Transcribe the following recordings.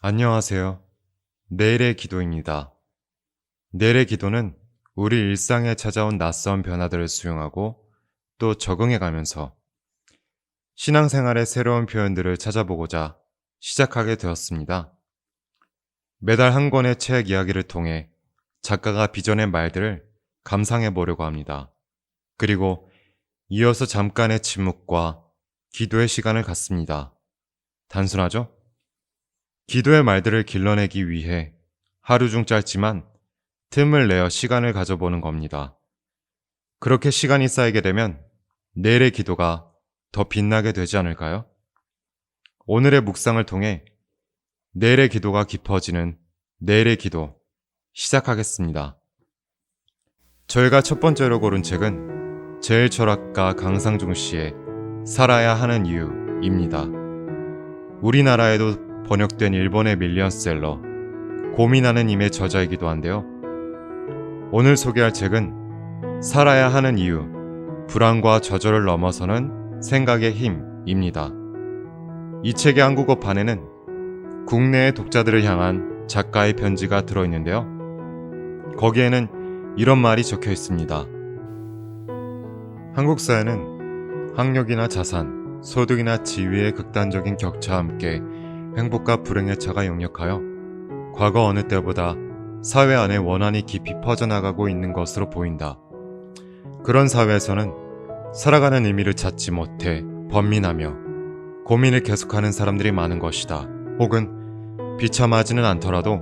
안녕하세요. 내일의 기도입니다. 내일의 기도는 우리 일상에 찾아온 낯선 변화들을 수용하고 또 적응해 가면서 신앙생활의 새로운 표현들을 찾아보고자 시작하게 되었습니다. 매달 한 권의 책 이야기를 통해 작가가 빚어낸 말들을 감상해 보려고 합니다. 그리고 이어서 잠깐의 침묵과 기도의 시간을 갖습니다. 단순하죠? 기도의 말들을 길러내기 위해 하루 중 짧지만 틈을 내어 시간을 가져보는 겁니다. 그렇게 시간이 쌓이게 되면 내일의 기도가 더 빛나게 되지 않을까요? 오늘의 묵상을 통해 내일의 기도가 깊어지는 내일의 기도 시작하겠습니다. 저희가 첫 번째로 고른 책은 제일철학가 강상중 씨의 살아야 하는 이유입니다. 우리나라에도 번역된 일본의 밀리언셀러 고민하는 힘의 저자이기도 한데요. 오늘 소개할 책은 살아야 하는 이유, 불안과 저절을 넘어서는 생각의 힘입니다. 이 책의 한국어판에는 국내의 독자들을 향한 작가의 편지가 들어있는데요. 거기에는 이런 말이 적혀 있습니다. 한국 사회는 학력이나 자산, 소득이나 지위의 극단적인 격차와 함께 행복과 불행의 차가 역력하여 과거 어느 때보다 사회 안에 원한이 깊이 퍼져나가고 있는 것으로 보인다. 그런 사회에서는 살아가는 의미를 찾지 못해 번민하며 고민을 계속하는 사람들이 많은 것이다. 혹은 비참하지는 않더라도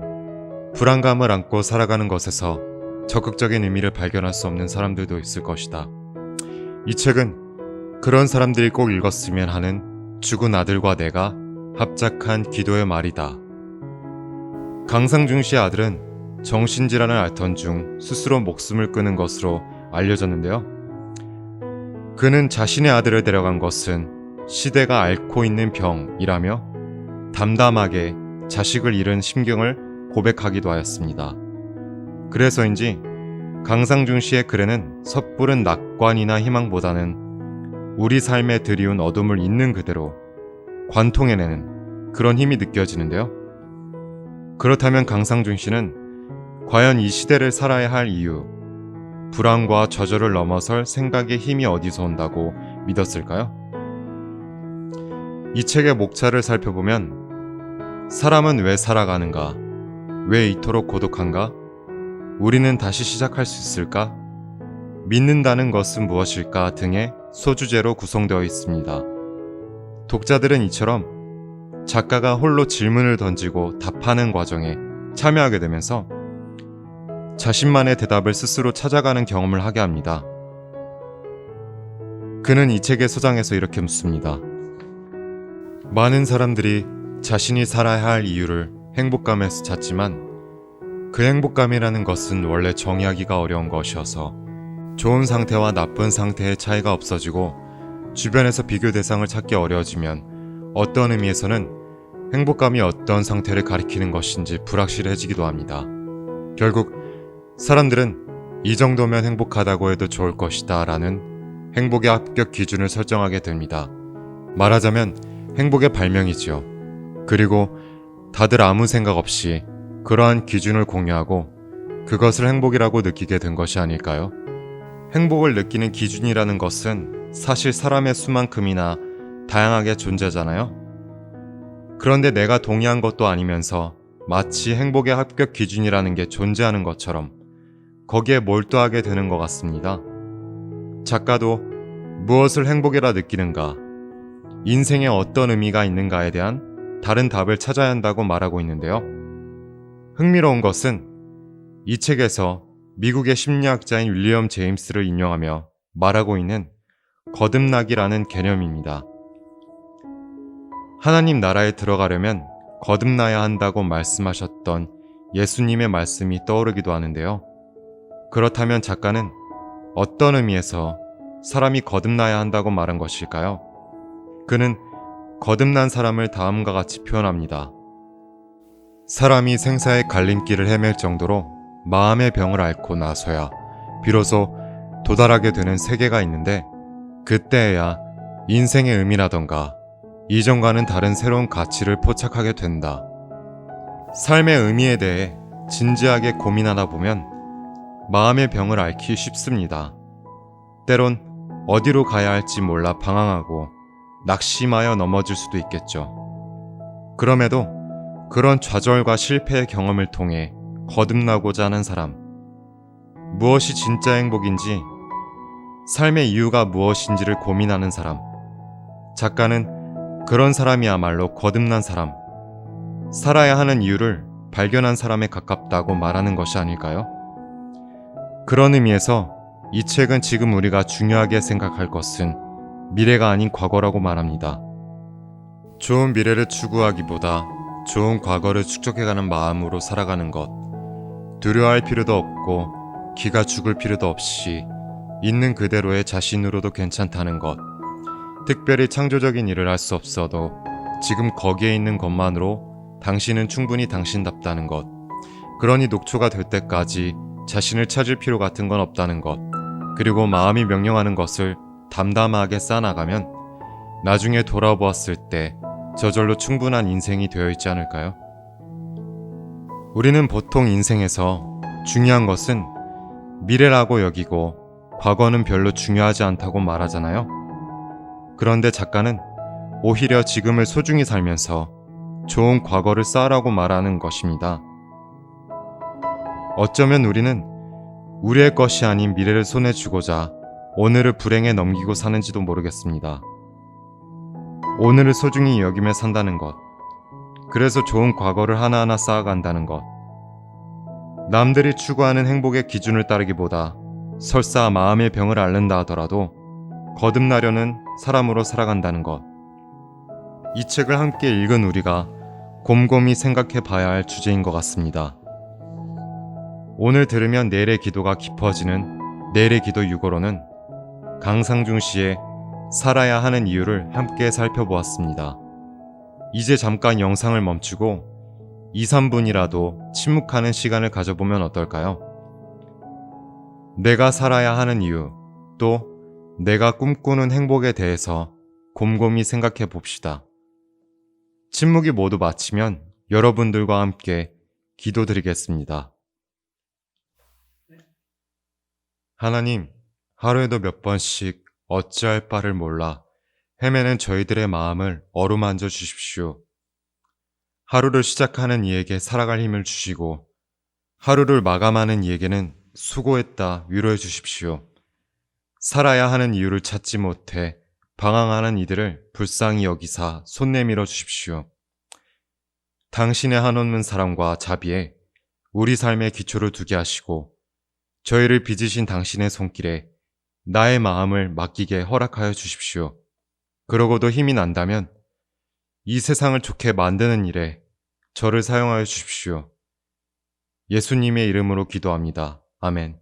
불안감을 안고 살아가는 것에서 적극적인 의미를 발견할 수 없는 사람들도 있을 것이다. 이 책은 그런 사람들이 꼭 읽었으면 하는 죽은 아들과 내가 합작한 기도의 말이다. 강상중 씨의 아들은 정신질환을 앓던 중 스스로 목숨을 끊은 것으로 알려졌는데요. 그는 자신의 아들을 데려간 것은 시대가 앓고 있는 병이라며 담담하게 자식을 잃은 심경을 고백하기도 하였습니다. 그래서인지 강상중 씨의 글에는 섣부른 낙관이나 희망보다는 우리 삶에 드리운 어둠을 있는 그대로 관통해내는 그런 힘이 느껴지는데요. 그렇다면 강상중 씨는 과연 이 시대를 살아야 할 이유, 불안과 저절을 넘어설 생각의 힘이 어디서 온다고 믿었을까요? 이 책의 목차를 살펴보면 사람은 왜 살아가는가? 왜 이토록 고독한가? 우리는 다시 시작할 수 있을까? 믿는다는 것은 무엇일까? 등의 소주제로 구성되어 있습니다. 독자들은 이처럼 작가가 홀로 질문을 던지고 답하는 과정에 참여하게 되면서 자신만의 대답을 스스로 찾아가는 경험을 하게 합니다. 그는 이 책의 소장에서 이렇게 묻습니다. 많은 사람들이 자신이 살아야 할 이유를 행복감에서 찾지만 그 행복감이라는 것은 원래 정의하기가 어려운 것이어서 좋은 상태와 나쁜 상태의 차이가 없어지고 주변에서 비교 대상을 찾기 어려워지면 어떤 의미에서는 행복감이 어떤 상태를 가리키는 것인지 불확실해지기도 합니다. 결국 사람들은 이 정도면 행복하다고 해도 좋을 것이다 라는 행복의 합격 기준을 설정하게 됩니다. 말하자면 행복의 발명이지요. 그리고 다들 아무 생각 없이 그러한 기준을 공유하고 그것을 행복이라고 느끼게 된 것이 아닐까요? 행복을 느끼는 기준이라는 것은 사실 사람의 수만큼이나 다양하게 존재하잖아요. 그런데 내가 동의한 것도 아니면서 마치 행복의 합격 기준이라는 게 존재하는 것처럼 거기에 몰두하게 되는 것 같습니다. 작가도 무엇을 행복이라 느끼는가, 인생에 어떤 의미가 있는가에 대한 다른 답을 찾아야 한다고 말하고 있는데요. 흥미로운 것은 이 책에서 미국의 심리학자인 윌리엄 제임스를 인용하며 말하고 있는 거듭나기라는 개념입니다. 하나님 나라에 들어가려면 거듭나야 한다고 말씀하셨던 예수님의 말씀이 떠오르기도 하는데요. 그렇다면 작가는 어떤 의미에서 사람이 거듭나야 한다고 말한 것일까요? 그는 거듭난 사람을 다음과 같이 표현합니다. 사람이 생사의 갈림길을 헤맬 정도로 마음의 병을 앓고 나서야 비로소 도달하게 되는 세계가 있는데 그때에야 인생의 의미라던가 이전과는 다른 새로운 가치를 포착하게 된다. 삶의 의미에 대해 진지하게 고민하다 보면 마음의 병을 앓기 쉽습니다. 때론 어디로 가야 할지 몰라 방황하고 낙심하여 넘어질 수도 있겠죠. 그럼에도 그런 좌절과 실패의 경험을 통해 거듭나고자 하는 사람, 무엇이 진짜 행복인지, 삶의 이유가 무엇인지를 고민하는 사람, 작가는 그런 사람이야말로 거듭난 사람, 살아야 하는 이유를 발견한 사람에 가깝다고 말하는 것이 아닐까요? 그런 의미에서 이 책은 지금 우리가 중요하게 생각할 것은 미래가 아닌 과거라고 말합니다. 좋은 미래를 추구하기보다 좋은 과거를 축적해가는 마음으로 살아가는 것, 두려워할 필요도 없고 기가 죽을 필요도 없이 있는 그대로의 자신으로도 괜찮다는 것, 특별히 창조적인 일을 할 수 없어도 지금 거기에 있는 것만으로 당신은 충분히 당신답다는 것, 그러니 녹초가 될 때까지 자신을 찾을 필요 같은 건 없다는 것, 그리고 마음이 명령하는 것을 담담하게 쌓아나가면 나중에 돌아보았을 때 저절로 충분한 인생이 되어 있지 않을까요? 우리는 보통 인생에서 중요한 것은 미래라고 여기고 과거는 별로 중요하지 않다고 말하잖아요. 그런데 작가는 오히려 지금을 소중히 살면서 좋은 과거를 쌓으라고 말하는 것입니다. 어쩌면 우리는 우리의 것이 아닌 미래를 손에 쥐고자 오늘을 불행에 넘기고 사는지도 모르겠습니다. 오늘을 소중히 여기며 산다는 것, 그래서 좋은 과거를 하나하나 쌓아간다는 것, 남들이 추구하는 행복의 기준을 따르기보다 설사 마음의 병을 앓는다 하더라도 거듭나려는 사람으로 살아간다는 것, 이 책을 함께 읽은 우리가 곰곰이 생각해 봐야 할 주제인 것 같습니다. 오늘 들으면 내일의 기도가 깊어지는 내일의 기도 6호로는 강상중 씨의 살아야 하는 이유를 함께 살펴보았습니다. 이제 잠깐 영상을 멈추고 2, 3분이라도 침묵하는 시간을 가져보면 어떨까요? 내가 살아야 하는 이유, 또 내가 꿈꾸는 행복에 대해서 곰곰이 생각해 봅시다. 침묵이 모두 마치면 여러분들과 함께 기도드리겠습니다. 하나님, 하루에도 몇 번씩 어찌할 바를 몰라 헤매는 저희들의 마음을 어루만져 주십시오. 하루를 시작하는 이에게 살아갈 힘을 주시고 하루를 마감하는 이에게는 수고했다 위로해 주십시오. 살아야 하는 이유를 찾지 못해 방황하는 이들을 불쌍히 여기사 손 내밀어 주십시오. 당신의 한없는 사랑과 자비에 우리 삶의 기초를 두게 하시고 저희를 빚으신 당신의 손길에 나의 마음을 맡기게 허락하여 주십시오. 그러고도 힘이 난다면 이 세상을 좋게 만드는 일에 저를 사용하여 주십시오. 예수님의 이름으로 기도합니다. 아멘.